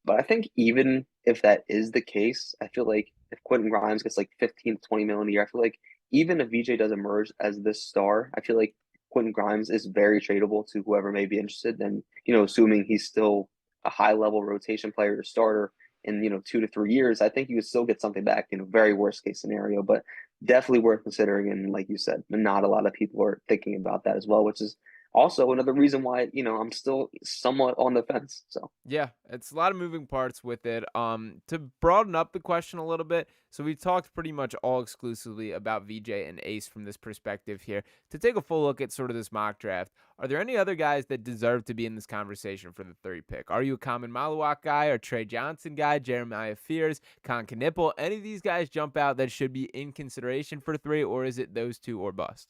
But I think even if that is the case, I feel like if Quentin Grimes gets like 15 to 20 million a year, I feel like even if VJ does emerge as this star, I feel like Quentin Grimes is very tradable to whoever may be interested. And, assuming he's still a high level rotation player or starter in, 2 to 3 years, I think you could still get something back, very worst case scenario, but definitely worth considering. And like you said, not a lot of people are thinking about that as well, which is also another reason why, I'm still somewhat on the fence. So. Yeah, it's a lot of moving parts with it. To broaden up the question a little bit, so we talked pretty much all exclusively about VJ and Ace from this perspective here. To take a full look at sort of this mock draft, are there any other guys that deserve to be in this conversation for the third pick? Are you a Common Maluak guy or Trey Johnson guy, Jeremiah Fears, Con Knipple? Any of these guys jump out that should be in consideration for three, or is it those two or bust?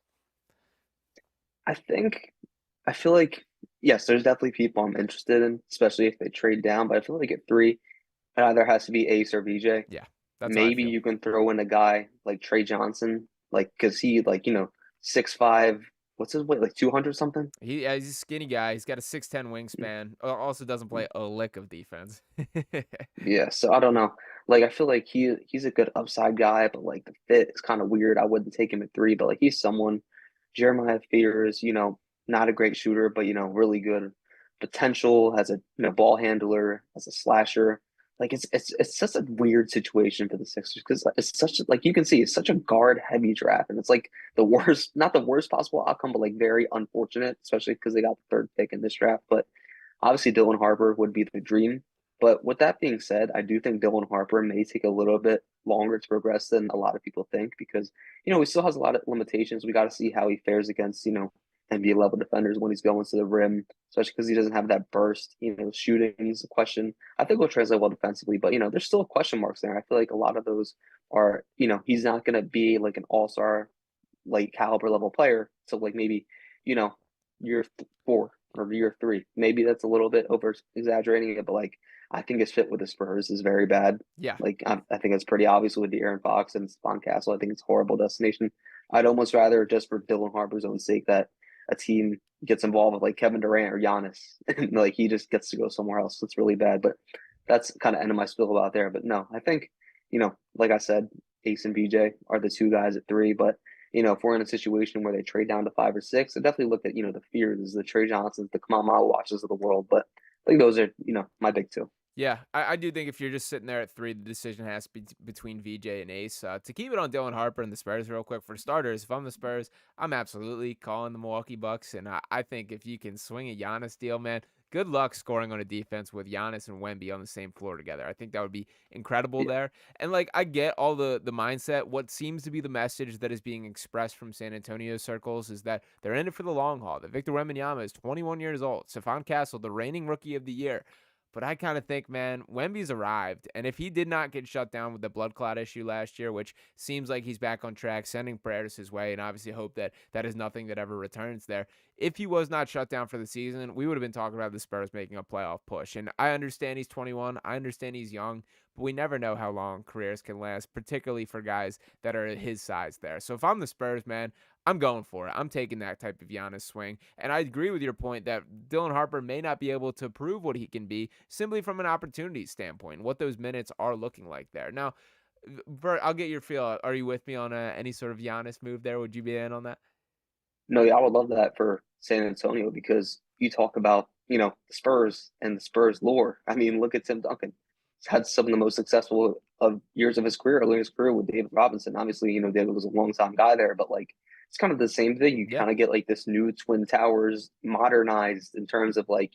I think I feel like yes, there's definitely people I'm interested in, especially if they trade down. But I feel like at three, it either has to be Ace or VJ. Yeah, that's how I Maybe feel. you can throw in a guy like Trey Johnson, like because he 6'5", what's his weight, like 200 something. Yeah, he's a skinny guy. He's got a 6'10" wingspan. Also doesn't play a lick of defense. Yeah, so I don't know. Like I feel like he's a good upside guy, but like the fit is kind of weird. I wouldn't take him at three, but like he's someone. Jeremiah Fears, not a great shooter, but really good potential as a ball handler, as a slasher. Like it's such a weird situation for the Sixers because it's such like you can see it's such a guard heavy draft, and it's like the worst, not the worst possible outcome, but like very unfortunate, especially because they got the third pick in this draft. But obviously, Dylan Harper would be the dream. But with that being said, I do think Dylan Harper may take a little bit longer to progress than a lot of people think because, he still has a lot of limitations. We got to see how he fares against, NBA level defenders when he's going to the rim, especially because he doesn't have that burst. Shooting is a question. I think he'll translate well defensively, but, there's still question marks there. I feel like a lot of those are, he's not going to be like an all star, like caliber level player. So, like maybe, you know, year four or year three. Maybe that's a little bit over exaggerating it, but like I think his fit with the Spurs is very bad. Yeah. Like I think it's pretty obvious with the Aaron Fox and Spawn Castle. I think it's a horrible destination. I'd almost rather just for Dylan Harper's own sake that a team gets involved with like Kevin Durant or Giannis and like he just gets to go somewhere else. It's really bad. But that's kind of end of my spiel about there. But no, I think, like I said, Ace and BJ are the two guys at three. But if we're in a situation where they trade down to 5 or 6, I definitely look at, the Fears, the Trey Johnsons, the Kamau watches of the world. But I think those are, my big two. Yeah, I do think if you're just sitting there at three, the decision has to be between VJ and Ace. To keep it on Dylan Harper and the Spurs real quick, for starters, if I'm the Spurs, I'm absolutely calling the Milwaukee Bucks. And I think if you can swing a Giannis deal, man, good luck scoring on a defense with Giannis and Wemby on the same floor together. I think that would be incredible Yeah. there. And like I get all the mindset. What seems to be the message that is being expressed from San Antonio circles is that they're in it for the long haul. That Victor Wembanyama is 21 years old. Stephon Castle, the reigning rookie of the year. But I kind of think, man, Wemby's arrived. And if he did not get shut down with the blood clot issue last year, which seems like he's back on track, sending prayers his way, and obviously hope that that is nothing that ever returns there. If he was not shut down for the season, we would have been talking about the Spurs making a playoff push. And I understand he's 21. I understand he's young, but we never know how long careers can last, particularly for guys that are his size there. So if I'm the Spurs, man, I'm going for it. I'm taking that type of Giannis swing. And I agree with your point that Dylan Harper may not be able to prove what he can be simply from an opportunity standpoint, what those minutes are looking like there. Now, Bert, I'll get your feel. Are you with me on any sort of Giannis move there? Would you be in on that? No, yeah, I would love that for San Antonio because you talk about, the Spurs and the Spurs lore. I mean, look at Tim Duncan. He's had some of the most successful of years of his career, early in his career with David Robinson. Obviously, David was a long time guy there, but like it's kind of the same thing. You Yeah. kind of get like this new Twin Towers modernized in terms of like,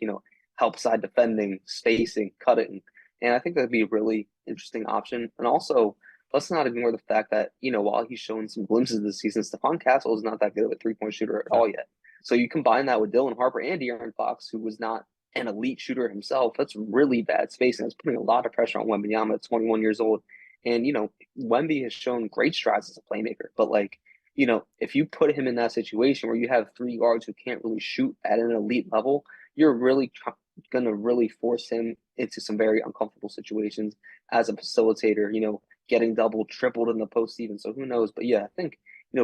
help side defending, spacing, cutting. And I think that'd be a really interesting option. And also, let's not ignore the fact that, while he's shown some glimpses this season, Stephon Castle is not that good of a 3-point shooter at No. all yet. So you combine that with Dylan Harper and De'Aaron Fox, who was not an elite shooter himself. That's really bad spacing. That's putting a lot of pressure on Wembanyama at 21 years old. And, Wemby has shown great strides as a playmaker. But, like, if you put him in that situation where you have three guards who can't really shoot at an elite level, you're really going to really force him into some very uncomfortable situations as a facilitator, getting double, tripled in the postseason. So who knows? But yeah, I think,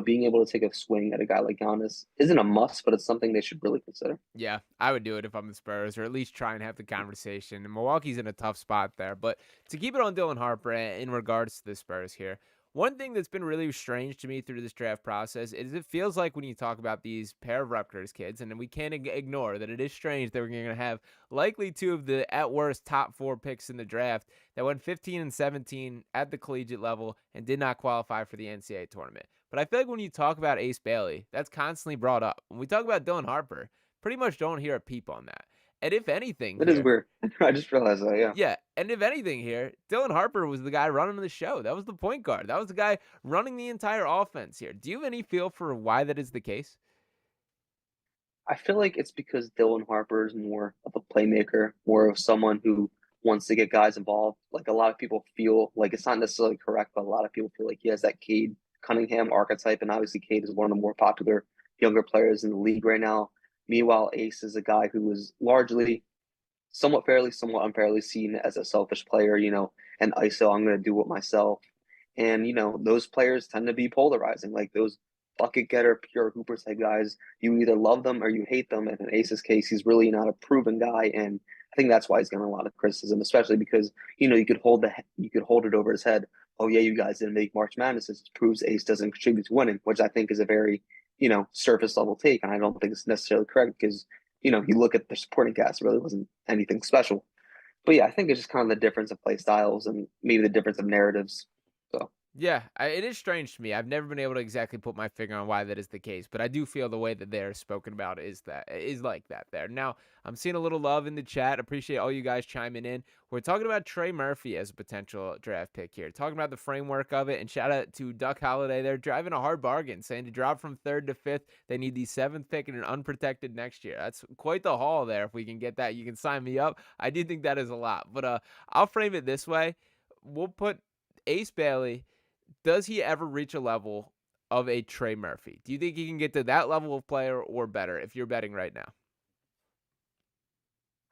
being able to take a swing at a guy like Giannis isn't a must, but it's something they should really consider. Yeah, I would do it if I'm the Spurs, or at least try and have the conversation. And Milwaukee's in a tough spot there. But to keep it on Dylan Harper in regards to the Spurs here, one thing that's been really strange to me through this draft process is it feels like when you talk about these pair of Rutgers kids, and we can't ignore that it is strange that we're going to have likely two of the, at worst, top four picks in the draft that went 15 and 17 at the collegiate level and did not qualify for the NCAA tournament. But I feel like when you talk about Ace Bailey, that's constantly brought up. When we talk about Dylan Harper, pretty much don't hear a peep on that. And if anything It is here, weird. I just realized that, yeah. yeah, and if anything here, Dylan Harper was the guy running the show. That was the point guard. That was the guy running the entire offense here. Do you have any feel for why that is the case? I feel like it's because Dylan Harper is more of a playmaker, more of someone who wants to get guys involved. Like a lot of people feel like it's not necessarily correct, but a lot of people feel like he has that Cade Cunningham archetype, and obviously Cade is one of the more popular younger players in the league right now. Meanwhile, Ace is a guy who is largely, somewhat fairly, somewhat unfairly seen as a selfish player, and ISO, I'm going to do it myself. And, those players tend to be polarizing. Like those bucket getter, pure hooper type guys, you either love them or you hate them. And in Ace's case, he's really not a proven guy. And I think that's why he's getting a lot of criticism, especially because, you could hold it over his head. Oh yeah, you guys didn't make March Madness. It proves Ace doesn't contribute to winning, which I think is a very, surface level take. And I don't think it's necessarily correct because you look at the supporting cast, it really wasn't anything special. But yeah, I think it's just kind of the difference of play styles and maybe the difference of narratives. So Yeah, it is strange to me. I've never been able to exactly put my finger on why that is the case, but I do feel the way that they're spoken about is like that there. Now, I'm seeing a little love in the chat. Appreciate all you guys chiming in. We're talking about Trey Murphy as a potential draft pick here. Talking about the framework of it, and shout out to Duck Holiday. They're driving a hard bargain, saying to drop from third to fifth, they need the seventh pick and an unprotected next year. That's quite the haul there. If we can get that, you can sign me up. I do think that is a lot, but I'll frame it this way. We'll put Ace Bailey. Does he ever reach a level of a Trey Murphy? Do you think he can get to that level of player or better if you're betting right now?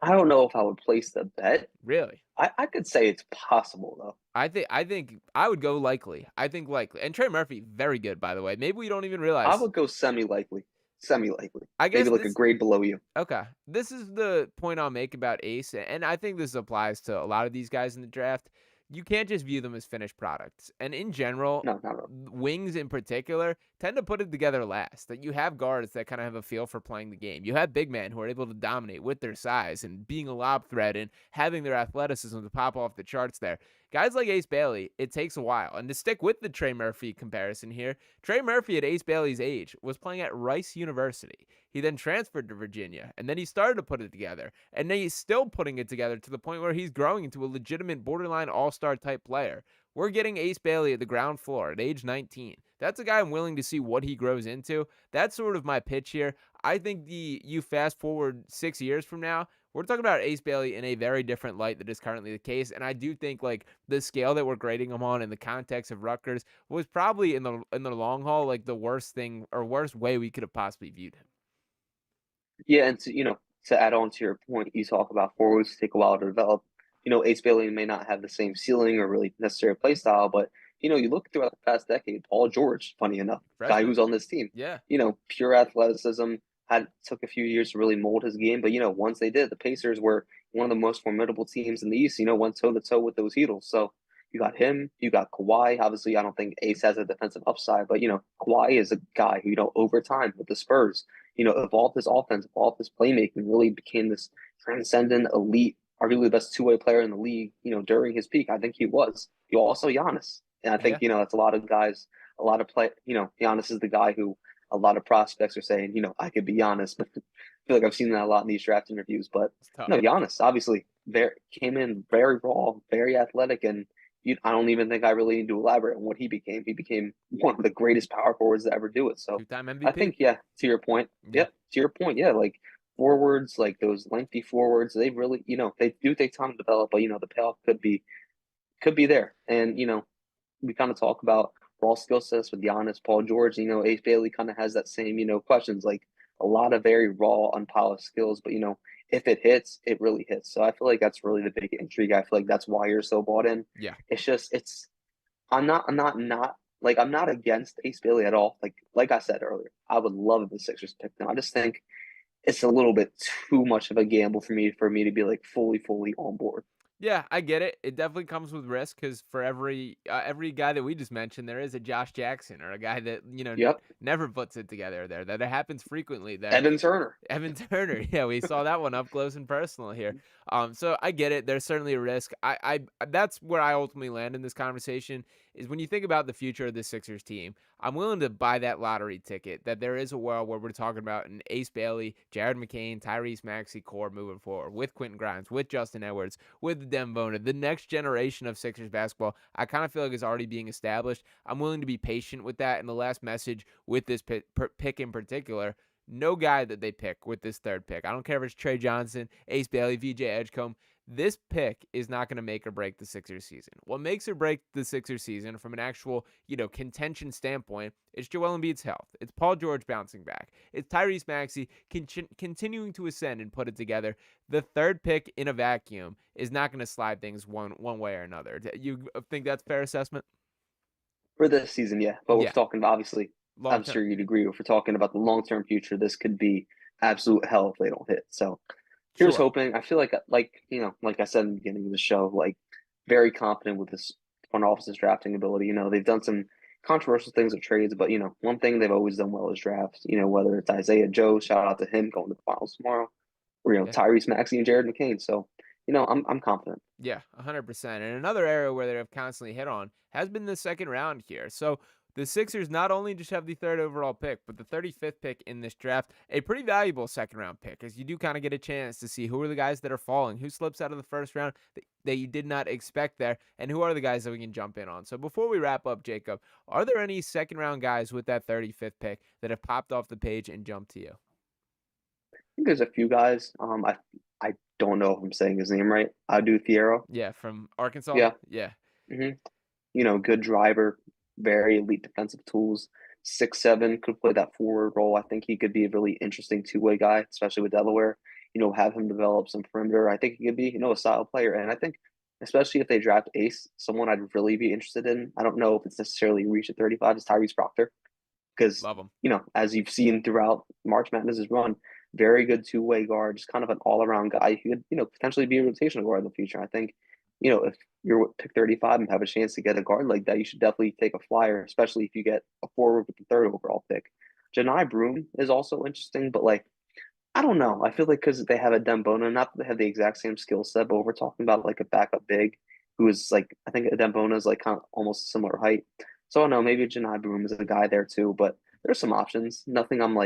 I don't know if I would place the bet. Really? I could say it's possible though. I think I would go likely. I think likely. And Trey Murphy, very good, by the way. Maybe we don't even I realize. would go semi likely. Semi likely. I Maybe guess like a this grade below you. okay. This is the point I'll make about Ace, and I think this applies to a lot of these guys in the draft. You can't just view them as finished products. And in general, No, not really. wings in particular tend to put it together last. That you have guards that kind of have a feel for playing the game. You have big men who are able to dominate with their size and being a lob threat and having their athleticism to pop off the charts there. Guys like Ace Bailey, it takes a while. And to stick with the Trey Murphy comparison here, Trey Murphy at Ace Bailey's age was playing at Rice University. He then transferred to Virginia, and then he started to put it together. And then he's still putting it together to the point where he's growing into a legitimate borderline all-star type player. We're getting Ace Bailey at the ground floor at age 19. That's a guy I'm willing to see what he grows into. That's sort of my pitch here. I think you fast forward 6 years from now, we're talking about Ace Bailey in a very different light that is currently the case. And I do think like the scale that we're grading him on in the context of Rutgers was probably in the long haul like the worst thing or worst way we could have possibly viewed him. Yeah, and to add on to your point, you talk about forwards take a while to develop. Ace Bailey may not have the same ceiling or really necessary play style, but you look throughout the past decade, Paul George, funny enough, guy Freshman. who's on this team, Yeah. pure athleticism, had took a few years to really mold his game, but once they did, the Pacers were one of the most formidable teams in the East. Went toe to toe with those Heatles. So you got him, you got Kawhi. Obviously, I don't think Ace has a defensive upside, but Kawhi is a guy who over time with the Spurs evolved his offense, evolved his playmaking, really became this transcendent, elite, arguably the best two-way player in the league, during his peak. I think he was. You also Giannis. And I think, Yeah. that's a lot of guys, a lot of play, Giannis is the guy who a lot of prospects are saying, I could be Giannis, but I feel like I've seen that a lot in these draft interviews. But It's tough. Giannis obviously came in very raw, very athletic, and I don't even think I really need to elaborate on what he became. He became one of the greatest power forwards to ever do it. So Two-time I MVP. think, yeah, to your point, Yeah. yep, to your point, yeah, like forwards, like those lengthy forwards, they really, they do take time to develop, but the payoff could be there. And we kind of talk about raw skill sets with Giannis, Paul George. Ace Bailey kind of has that same, questions like a lot of very raw, unpolished skills, but if it hits, it really hits. So I feel like that's really the big intrigue. I feel like that's why you're so bought in. Yeah. It's just I'm not against Ace Bailey at all. Like I said earlier, I would love if the Sixers picked him. I just think it's a little bit too much of a gamble for me to be like fully on board. Yeah, I get it. It definitely comes with risk because for every guy that we just mentioned, there is a Josh Jackson or a guy that Yep. never puts it together there. That it happens frequently there. Evan Turner. Evan Turner, yeah, we saw that one up close and personal here. So I get it. There's certainly a risk. That's where I ultimately land in this conversation is when you think about the future of the Sixers team. I'm willing to buy that lottery ticket that there is a world where we're talking about an Ace Bailey, Jared McCain, Tyrese Maxey core moving forward with Quentin Grimes, with Justin Edwards, with Demvona, the next generation of Sixers basketball. I kind of feel like is already being established. I'm willing to be patient with that. And the last message with this pick in particular no guy that they pick with this third pick. I don't care if it's Trey Johnson, Ace Bailey, VJ Edgecombe. This pick is not going to make or break the Sixers season. What makes or break the Sixers season from an actual, contention standpoint is Joel Embiid's health. It's Paul George bouncing back. It's Tyrese Maxey continuing to ascend and put it together. The third pick in a vacuum is not going to slide things one way or another. You think that's a fair assessment? For this season, yeah. But we're Yeah, talking obviously, long I'm term. sure you'd agree if we're talking about the long term future, this could be absolute hell if they don't hit. So here's Sure. hoping. I feel like I said in the beginning of the show, like very confident with this front office's drafting ability. They've done some controversial things with trades, but one thing they've always done well is draft. Whether it's Isaiah Joe, shout out to him going to the finals tomorrow, or Yeah. Tyrese Maxey and Jared McCain. So I'm confident. Yeah, 100%. And another area where they have constantly hit on has been the second round here. So the Sixers not only just have the third overall pick, but the 35th pick in this draft, a pretty valuable second round pick, as you do kind of get a chance to see who are the guys that are falling, who slips out of the first round that you did not expect there, and who are the guys that we can jump in on. So before we wrap up, Jacob, are there any second round guys with that 35th pick that have popped off the page and jumped to you? I think there's a few guys. I don't know if I'm saying his name right. I do Thiero. Yeah, from Arkansas? Yeah. Yeah. hmm Good driver, very elite defensive tools. 6'7", could play that forward role. I think he could be a really interesting two-way guy, especially with Delaware. Have him develop some perimeter. I think he could be, a solid player. And I think, especially if they draft Ace, someone I'd really be interested in. I don't know if it's necessarily reach at 35 is Tyrese Proctor, because Love him. as you've seen throughout March Madness's run, very good two-way guard, just kind of an all-around guy who could potentially be a rotational guard in the future. I think if you're pick 35 and have a chance to get a guard like that, you should definitely take a flyer, especially if you get a forward with the third overall pick. Janai Broom is also interesting, but I don't know. I feel like because they have a Dembona, not that they have the exact same skill set, but we're talking about like a backup big who is I think Dembona is kind of almost similar height. So I don't know, maybe Janai Broom is a guy there too, but there's some options. Nothing I'm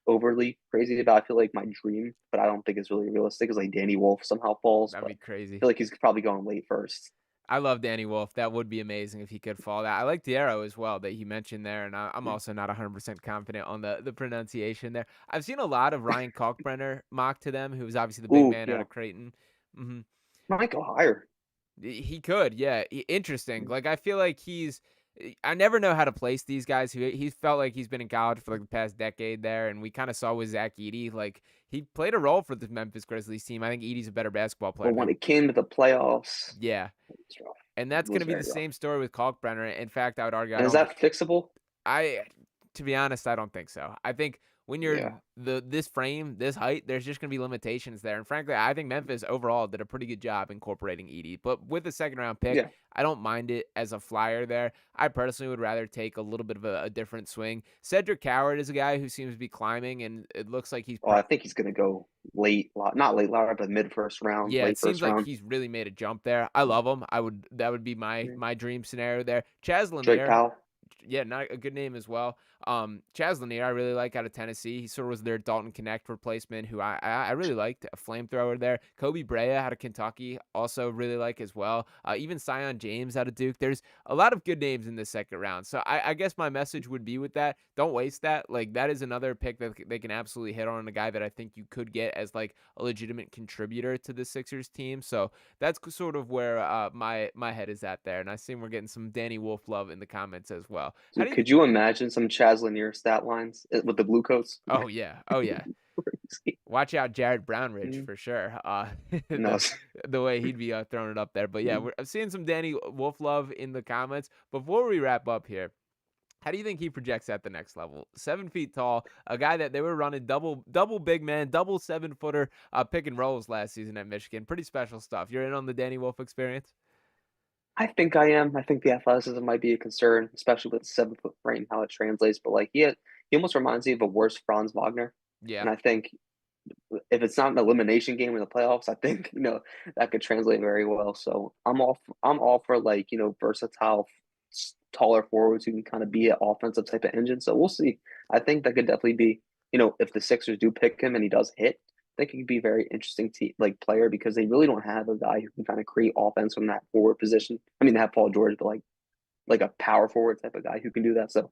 overly crazy about. I feel like my dream, but I don't think it's really realistic, is Danny Wolf somehow falls, That'd but be I crazy. feel like he's probably going late first. I love Danny Wolf. That would be amazing if he could fall that. I like Daryl as well that he mentioned there, and I'm also not 100% confident on the pronunciation there. I've seen a lot of Ryan Kalkbrenner mock to them, who was obviously the big Ooh, man out yeah, of Creighton. hmm might go higher. He could, yeah. Interesting. Like I feel like I never know how to place these guys. He felt like he's been in college for like the past decade there, and we kind of saw with Zach Edey, like he played a role for the Memphis Grizzlies team. I think Edey's a better basketball player But when than it came to the playoffs, yeah. it was rough. And It that's was gonna be very the rough. same story with Kalkbrenner. In fact, I would argue And is that fixable? I to be honest, I don't think so. I think when you're Yeah, this frame, this height, there's just gonna be limitations there. And frankly, I think Memphis overall did a pretty good job incorporating Edey. But with the second round pick, yeah. I don't mind it as a flyer there. I personally would rather take a little bit of a different swing. Cedric Coward is a guy who seems to be climbing, and it looks like Oh, I think he's gonna go not late lottery, but mid first round, yeah, it late seems first like round. he's really made a jump there. I love him. That would be Yeah. my dream scenario there. Chaz Drake Lanier, Powell. yeah, not a good name as well. Chaz Lanier, I really like out of Tennessee. He sort of was their Dalton Connect replacement, who I really liked. A flamethrower there. Kobe Brea out of Kentucky, also really like as well. Even Sion James out of Duke. There's a lot of good names in this second round. So I guess my message would be with that, don't waste that. Like that is another pick that they can absolutely hit on, a guy that I think you could get as like a legitimate contributor to the Sixers team. So that's sort of where my head is at there. And I see we're getting some Danny Wolf love in the comments as well. How Dude, do you could you imagine some Chaz Lanier stat lines with the blue coats? Oh, yeah. Oh, yeah. Crazy. Watch out, Jared Brownridge Mm. for sure. No, The way he'd be throwing it up there. But yeah, mm. I'm seeing some Danny Wolf love in the comments. Before we wrap up here, how do you think he projects at the next level? 7 feet tall, a guy that they were running double big man, double 7-footer pick and rolls last season at Michigan. Pretty special stuff. You're in on the Danny Wolf experience? I think I am. I think the athleticism might be a concern, especially with the 7 foot frame, how it translates. But like he almost reminds me of a worse Franz Wagner. Yeah. And I think if it's not an elimination game in the playoffs, I think that could translate very well. So I'm all for like versatile, taller forwards who can kind of be an offensive type of engine. So we'll see. I think that could definitely be if the Sixers do pick him and he does hit, I think he could be a very interesting like player because they really don't have a guy who can kind of create offense from that forward position. I mean, they have Paul George, but like a power forward type of guy who can do that. So it'd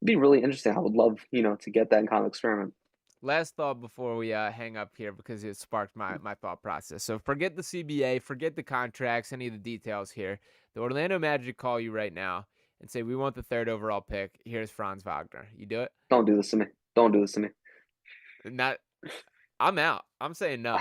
be really interesting. I would love to get that kind of experiment. Last thought before we hang up here because it sparked my thought process. So forget the CBA, forget the contracts, any of the details here. The Orlando Magic call you right now and say we want the third overall pick. Here's Franz Wagner. You do it? Don't do this to me. Don't do this to me. Not. I'm out. I'm saying no.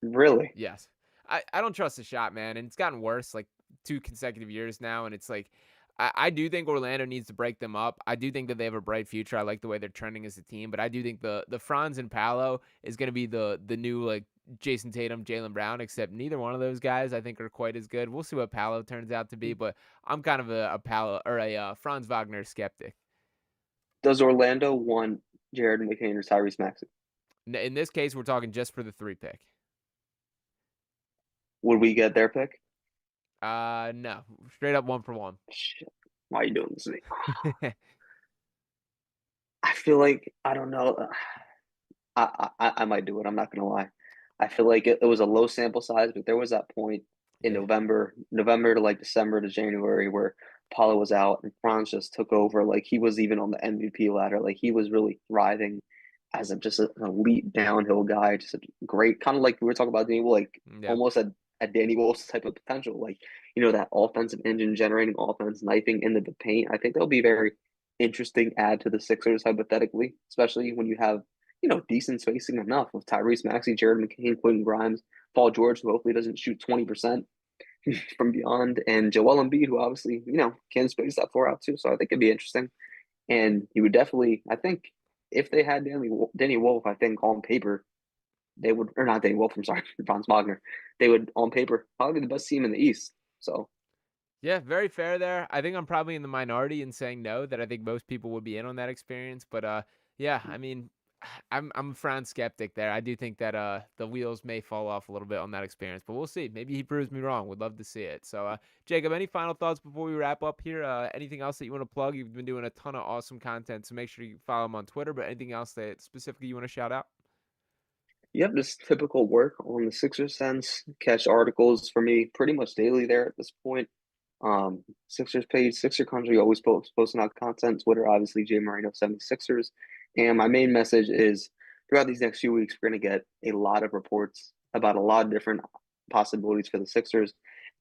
Really? Yes. I don't trust the shot, man. And it's gotten worse like 2 consecutive years now. And it's like, I do think Orlando needs to break them up. I do think that they have a bright future. I like the way they're trending as a team. But I do think the Franz and Paolo is going to be the new like Jason Tatum, Jaylen Brown, except neither one of those guys I think are quite as good. We'll see what Paolo turns out to be. But I'm kind of a Paolo or a Franz Wagner skeptic. Does Orlando want Jared McCain or Tyrese Maxey? In this case, we're talking just for the 3 pick. Would we get their pick? No. Straight up 1 for 1. Shit. Why are you doing this to me? I feel like I don't know. I might do it. I'm not gonna lie. I feel like it was a low sample size, but there was that point in Yeah. November to like December to January where Paulo was out and Franz just took over. Like he was even on the MVP ladder. Like he was really thriving as just an elite downhill guy. Just a great kind of like we were talking about Danny, like Yeah. almost a Danny Wolf's type of potential. Like that offensive engine generating offense, knifing into the paint. I think that'll be very interesting add to the Sixers hypothetically, especially when you have decent spacing enough with Tyrese Maxey, Jared McCain, Quentin Grimes, Paul George, who hopefully doesn't shoot 20% from beyond, and Joel Embiid, who obviously, can space that floor out too. So I think it'd be interesting. And he would definitely, I think, if they had Danny Wolf, I think on paper, they would, or not Danny Wolf, I'm sorry, Franz Wagner, they would, on paper, probably be the best team in the East. So, Yeah, very fair there. I think I'm probably in the minority in saying no, that I think most people would be in on that experience. But yeah, I mean, I'm a Franz skeptic there. I do think that the wheels may fall off a little bit on that experience, but we'll see. Maybe he proves me wrong. Would love to see it. So Jacob, any final thoughts before we wrap up here? Anything else that you want to plug? You've been doing a ton of awesome content, so make sure you follow him on Twitter. But anything else that specifically you want to shout out? Yep, just typical work on the Sixers sense. Catch articles for me pretty much daily there at this point. Sixers page, Sixer Country, always posting out content. Twitter, obviously, J Marino 76ers. And my main message is throughout these next few weeks, we're going to get a lot of reports about a lot of different possibilities for the Sixers.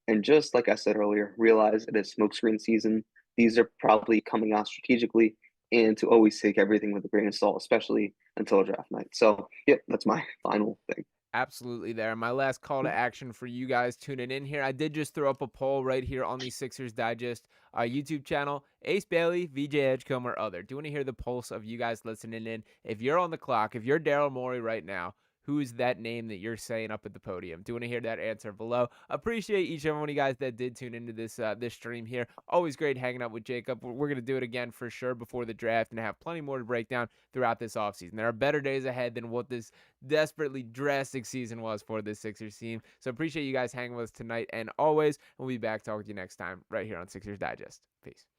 And just like I said earlier, realize it is smokescreen season. These are probably coming out strategically and to always take everything with a grain of salt, especially until draft night. So, yep, that's my final thing. Absolutely there. My last call to action for you guys tuning in here. I did just throw up a poll right here on the Sixers Digest YouTube channel. Ace Bailey, VJ Edgecombe, or other. Do want to hear the pulse of you guys listening in. If you're on the clock, if you're Daryl Morey right now, who is that name that you're saying up at the podium? Do want to hear that answer below. Appreciate each and every one of you guys that did tune into this stream here. Always great hanging out with Jacob. We're going to do it again for sure before the draft and have plenty more to break down throughout this offseason. There are better days ahead than what this desperately drastic season was for this Sixers team. So appreciate you guys hanging with us tonight. And always, we'll be back talking to you next time right here on Sixers Digest. Peace.